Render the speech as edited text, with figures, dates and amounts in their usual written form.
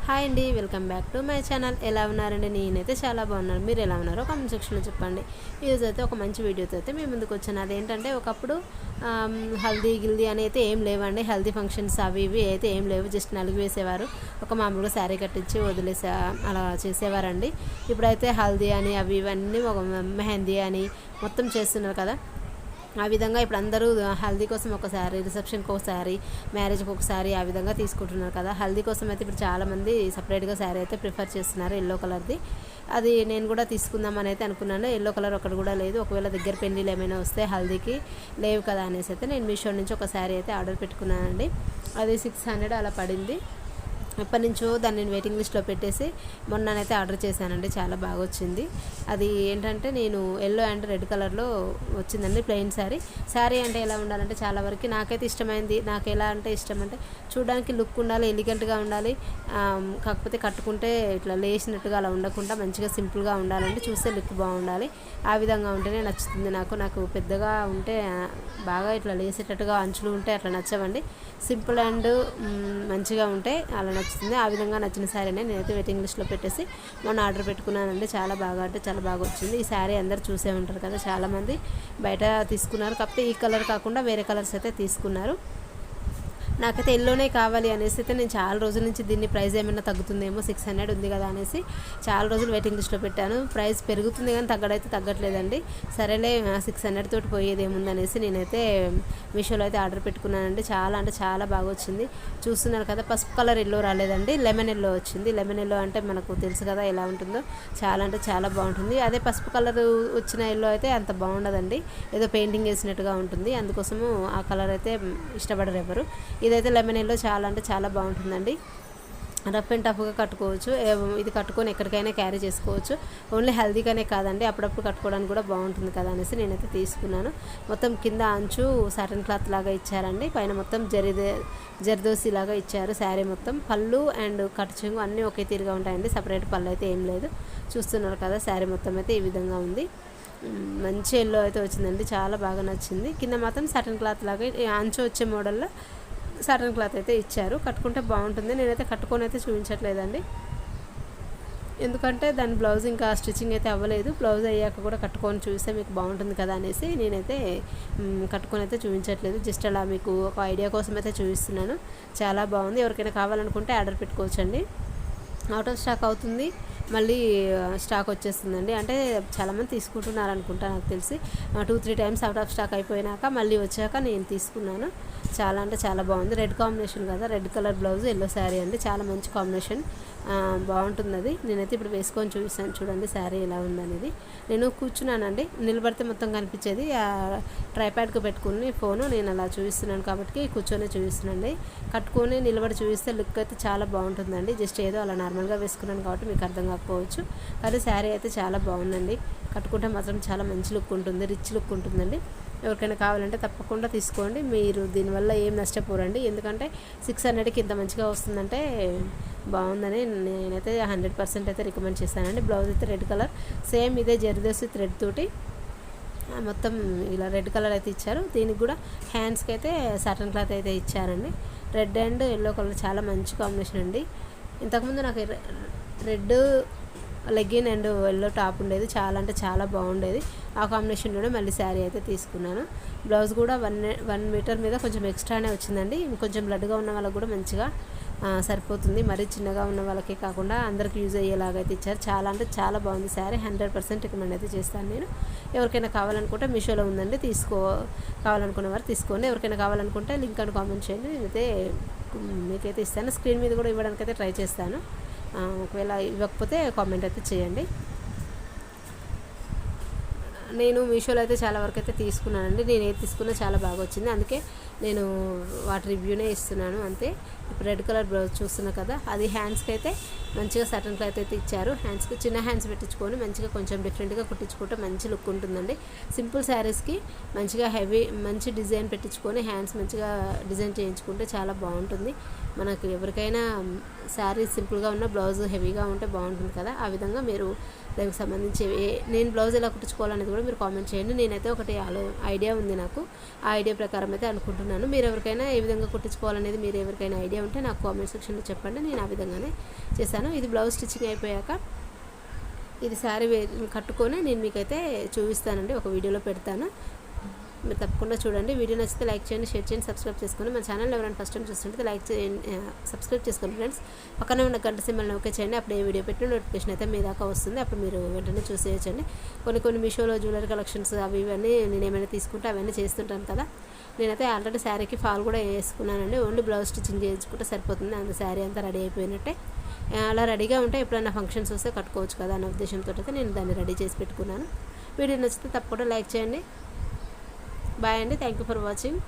Hi అండి, welcome back to my channel. ఎలా ఉన్నారండి? నేనైతే చాలా బాగున్నాను. మీరు ఎలా ఉన్నారో కామెంట్ సెక్షన్లో చెప్పండి. ఈరోజు అయితే ఒక మంచి వీడియోతో అయితే మీ ముందుకు వచ్చాను. అదేంటంటే ఒకప్పుడు హల్దీ గిల్దీ అని అయితే ఏం లేవండి. హల్దీ ఫంక్షన్స్ అవి ఇవి అయితే ఏం లేవు. జస్ట్ నలుగు వేసేవారు, ఒక మామూలుగా శారీ కట్టించి వదిలేసే అలా చేసేవారండి. ఇప్పుడైతే హల్దీ అని అవి ఇవన్నీ ఒక మెహందీ అని మొత్తం చేస్తున్నారు కదా. ఆ విధంగా ఇప్పుడు అందరూ హల్దీ కోసం ఒకసారి, రిసెప్షన్కి ఒకసారి, మ్యారేజ్కి ఒకసారి ఆ విధంగా తీసుకుంటున్నారు కదా. హల్దీ కోసం అయితే ఇప్పుడు చాలామంది సపరేట్గా శారీ అయితే ప్రిఫర్ చేస్తున్నారు, ఎల్లో కలర్ది. అది నేను కూడా తీసుకుందామని అయితే అనుకున్నాను. ఎల్లో కలర్ ఒకటి కూడా లేదు. ఒకవేళ దగ్గర పెళ్ళిళ్ళు ఏమైనా వస్తే హల్దీకి లేవు కదా అనేసి అయితే నేను మీషో నుంచి ఒక శారీ అయితే ఆర్డర్ పెట్టుకున్నానండి. అది 600 అలా పడింది. ఎప్పటి నుంచో దాన్ని నేను వెయిటింగ్ లిస్ట్లో పెట్టేసి మొన్ననైతే ఆర్డర్ చేశానండి. చాలా బాగా వచ్చింది. అది ఏంటంటే నేను ఎల్లో అండ్ రెడ్ కలర్లో వచ్చిందండి ప్లెయిన్ శారీ అంటే ఎలా ఉండాలంటే చాలా వరకు నాకైతే ఇష్టమైంది. నాకు ఎలా అంటే ఇష్టం అంటే చూడడానికి లుక్ ఉండాలి, ఎలిగెంట్గా ఉండాలి. కాకపోతే కట్టుకుంటే ఇట్లా లేచినట్టుగా అలా ఉండకుండా మంచిగా సింపుల్గా ఉండాలంటే చూస్తే లుక్ బాగుండాలి. ఆ విధంగా ఉంటేనే నచ్చుతుంది నాకు పెద్దగా ఉంటే బాగా ఇట్లా లేసేటట్టుగా అంచులు ఉంటే అట్లా నచ్చవండి. సింపుల్ అండ్ మంచిగా ఉంటే అలా నచ్చుతుంది. ఆ విధంగా నచ్చిన శారీనే నేనైతే వెయిటింగ్ లిస్ట్లో పెట్టేసి మొన్న ఆర్డర్ పెట్టుకున్నానండి. చాలా బాగా అంటే చాలా బాగా వచ్చింది. ఈ శారీ అందరు చూసే ఉంటారు కదా, చాలామంది బయట తీసుకున్నారు. కాకపోతే ఈ కలర్ కాకుండా వేరే కలర్స్ అయితే తీసుకున్నారు. నాకైతే ఎల్లోనే కావాలి అనేసి అయితే నేను చాలా రోజుల నుంచి దీన్ని ప్రైస్ ఏమైనా తగ్గుతుందేమో, 600 ఉంది కదా అనేసి చాలా రోజులు వెయిటింగ్ లిస్ట్లో పెట్టాను. ప్రైస్ పెరుగుతుంది కానీ తగ్గడైతే తగ్గట్లేదండి. సరేలే 600 తోటి పోయేది ఏముంది అనేసి నేనైతే మీషోలో అయితే ఆర్డర్ పెట్టుకున్నానండి. చాలా అంటే చాలా బాగా వచ్చింది. చూస్తున్నారు కదా, పసుపు కలర్ ఎల్లో రాలేదండి, లెమన్ ఎల్లో వచ్చింది. లెమన్ ఎల్లో అంటే మనకు తెలుసు కదా ఎలా ఉంటుందో, చాలా అంటే చాలా బాగుంటుంది. అదే పసుపు కలర్ వచ్చిన ఎల్లో అయితే అంత బాగుండదండి, ఏదో పెయింటింగ్ వేసినట్టుగా ఉంటుంది. అందుకోసము ఆ కలర్ అయితే ఇష్టపడరు ఎవరు. ఇదైతే లెమన్ ఎల్లో చాలా అంటే చాలా బాగుంటుందండి. రఫ్ అండ్ టఫ్గా కట్టుకోవచ్చు. ఇది కట్టుకొని ఎక్కడికైనా క్యారీ చేసుకోవచ్చు. ఓన్లీ హెల్దీగానే కాదండి, అప్పుడప్పుడు కట్టుకోవడానికి కూడా బాగుంటుంది కదా అనేసి నేనైతే తీసుకున్నాను. మొత్తం కింద అంచు సాటన్ క్లాత్ లాగా ఇచ్చారండి, పైన మొత్తం జర్దోసి లాగా ఇచ్చారు. శారీ మొత్తం పళ్ళు అండ్ కట్ చెంగు అన్నీ ఒకే తీరుగా ఉంటాయండి, సపరేట్ పళ్ళు అయితే ఏం లేదు. చూస్తున్నారు కదా, శారీ మొత్తం అయితే ఈ విధంగా ఉంది. మంచి ఎల్లో అయితే వచ్చిందండి, చాలా బాగా నచ్చింది. కింద మాత్రం సాటన్ క్లాత్ లాగా అంచు వచ్చే మోడల్లో సాటన్ క్లాత్ అయితే ఇచ్చారు. కట్టుకుంటే బాగుంటుంది. నేనైతే కట్టుకొని అయితే చూపించట్లేదండి, ఎందుకంటే దాని బ్లౌజ్ ఇంకా స్టిచ్చింగ్ అయితే అవ్వలేదు. బ్లౌజ్ అయ్యాక కూడా కట్టుకొని చూస్తే మీకు బాగుంటుంది కదా అనేసి నేనైతే కట్టుకొని అయితే చూపించట్లేదు. జస్ట్ అలా మీకు ఒక ఐడియా కోసం అయితే చూపిస్తున్నాను. చాలా బాగుంది. ఎవరికైనా కావాలనుకుంటే ఆర్డర్ పెట్టుకోవచ్చండి. అవుట్ ఆఫ్ స్టాక్ అవుతుంది, మళ్ళీ స్టాక్ వచ్చేస్తుందండి. అంటే చాలామంది తీసుకుంటున్నారు అనుకుంటా, నాకు తెలిసి 2-3 టైమ్స్ అవుట్ ఆఫ్ స్టాక్ అయిపోయినాక మళ్ళీ వచ్చాక నేను తీసుకున్నాను. చాలా అంటే చాలా బాగుంది. రెడ్ కాంబినేషన్ కదా, red colour blouse yellow sari అండి, చాలా మంచి కాంబినేషన్. బాగుంటుంది అది. నేనైతే ఇప్పుడు వేసుకొని చూపిస్తాను, చూడండి శారీ ఎలా ఉందనేది. నేను కూర్చున్నానండి, నిలబడితే మొత్తం కనిపించేది. ట్రైప్యాడ్కి పెట్టుకుని ఫోను నేను అలా చూపిస్తున్నాను కాబట్టి కూర్చొని చూపిస్తున్నాండి. కట్టుకొని నిలబడి చూపిస్తే లుక్ అయితే చాలా బాగుంటుందండి. జస్ట్ ఏదో అలా నార్మల్గా వేసుకున్నాను కాబట్టి మీకు అర్థం కాకపోవచ్చు, కానీ శారీ అయితే చాలా బాగుందండి. కట్టుకుంటే మాత్రం చాలా మంచి లుక్ ఉంటుంది, రిచ్ లుక్ ఉంటుందండి. ఎవరికైనా కావాలంటే తప్పకుండా తీసుకోండి. మీరు దీనివల్ల ఏం నష్టపోరండి, ఎందుకంటే 600కి ఇంత మంచిగా వస్తుందంటే బాగుందని నేనైతే 100% అయితే రికమెండ్ చేస్తానండి. బ్లౌజ్ అయితే రెడ్ కలర్, సేమ్ ఇదే జర్దోసి థ్రెడ్ తోటి మొత్తం ఇలా రెడ్ కలర్ అయితే ఇచ్చారు. దీనికి కూడా హ్యాండ్స్కి అయితే సాటన్ క్లాత్ అయితే ఇచ్చారండి. రెడ్ అండ్ ఎల్లో కలర్ చాలా మంచి కాంబినేషన్ అండి. ఇంతకుముందు నాకు red legging and yellow top ఉండేది, చాలా అంటే చాలా బాగుండేది. ఆ కాంబినేషన్లోనే మళ్ళీ శారీ అయితే తీసుకున్నాను. బ్లౌజ్ కూడా 1 మీటర్ మీద కొంచెం ఎక్స్ట్రానే వచ్చిందండి. కొంచెం బ్లడ్గా ఉన్న వాళ్ళకి కూడా మంచిగా సరిపోతుంది. మరీ చిన్నగా ఉన్న వాళ్ళకి కాకుండా అందరికి యూజ్ అయ్యేలాగా అయితే ఇచ్చారు. చాలా అంటే చాలా బాగుంది శారీ. 100% రికమెండ్ అయితే చేస్తాను నేను. ఎవరికైనా కావాలనుకుంటే మీషోలో ఉందండి, కావాలనుకున్న వారు తీసుకోండి. ఎవరికైనా కావాలనుకుంటే లింక్ అని కామెంట్ చేయండి, నేనైతే మీకైతే ఇస్తాను. స్క్రీన్ మీద కూడా ఇవ్వడానికి అయితే ట్రై చేస్తాను. ఒకవేళ ఇవ్వకపోతే కామెంట్ అయితే చేయండి. నేను మీషోలో అయితే చాలా వరకు అయితే తీసుకున్నానండి. నేను ఏది తీసుకున్నా చాలా బాగా వచ్చింది, అందుకే నేను వాటి రివ్యూనే ఇస్తున్నాను అంతే. ఇప్పుడు రెడ్ కలర్ బ్లౌజ్ చూస్తున్నా కదా, అది హ్యాండ్స్కి అయితే మంచిగా సటన్ క్లాత్ అయితే ఇచ్చారు. హ్యాండ్స్కి చిన్న హ్యాండ్స్ పెట్టించుకొని మంచిగా కొంచెం డిఫరెంట్గా కుట్టించుకుంటే మంచి లుక్ ఉంటుందండి. సింపుల్ శారీస్కి మంచిగా మంచి డిజైన్ పెట్టించుకొని హ్యాండ్స్ మంచిగా డిజైన్ చేయించుకుంటే చాలా బాగుంటుంది. మనకు ఎవరికైనా శారీ సింపుల్గా ఉన్న బ్లౌజ్ హెవీగా ఉంటే బాగుంటుంది కదా, ఆ విధంగా మీరు దానికి సంబంధించి నేను బ్లౌజ్ ఎలా కుట్టించుకోవాలనేది కూడా మీరు కామెంట్ చేయండి. నేనైతే ఒకటి ఐడియా ఉంది నాకు, ఆ ఐడియా ప్రకారం అయితే అనుకుంటున్నాను. మీరు ఎవరికైనా ఏ విధంగా కుట్టించుకోవాలనేది మీరు ఎవరికైనా ఐడియా ఉంటే నాకు కామెంట్ సెక్షన్లో చెప్పండి. నేను ఆ విధంగానే చేశాను. ఇది బ్లౌజ్ స్టిచ్చింగ్ అయిపోయాక ఇది శారీ కట్టుకొని నేను మీకైతే చూపిస్తానండి, ఒక వీడియోలో పెడతాను. మీరు తప్పకుండా చూడండి. వీడియో నచ్చితే లైక్ చేయండి, షేర్ చేయండి, సబ్స్క్రైబ్ చేసుకోండి. మన ఛానల్ ఎవరైనా ఫస్ట్ టైం చూస్తుంటే లైక్ చేయండి, సబ్స్క్రైబ్ చేసుకోండి ఫ్రెండ్స్. పక్కన ఉన్న గంట సింబల్ని ఓకే చేయండి. అప్పుడు ఏ వీడియో పెట్టిన నోటిఫికేషన్ అయితే మీ దాకా వస్తుంది. అప్పుడు మీరు వెంటనే చూసేయచ్చండి. కొన్ని మీషోలో జ్యువెలరీ కలెక్షన్స్ అవి ఇవన్నీ నేను ఏమైనా తీసుకుంటే అవన్నీ చేస్తుంటాను కదా. నేనైతే ఆల్రెడీ శారీకి ఫాల్ కూడా వేసుకున్నానండి. ఓన్లీ బ్లౌజ్ స్టిచ్చింగ్ చేయించుకుంటే సరిపోతుంది. అంత శారీ అంతా రెడీ అయిపోయినట్టే. అలా రెడీగా ఉంటే ఎప్పుడైనా ఫంక్షన్స్ వస్తే కట్టుకోవచ్చు కదా అన్న ఉద్దేశంతో అయితే నేను దాన్ని రెడీ చేసి పెట్టుకున్నాను. వీడియో నచ్చితే తప్పకుండా లైక్ చేయండి. బాయ్ అండి. Thank you for watching.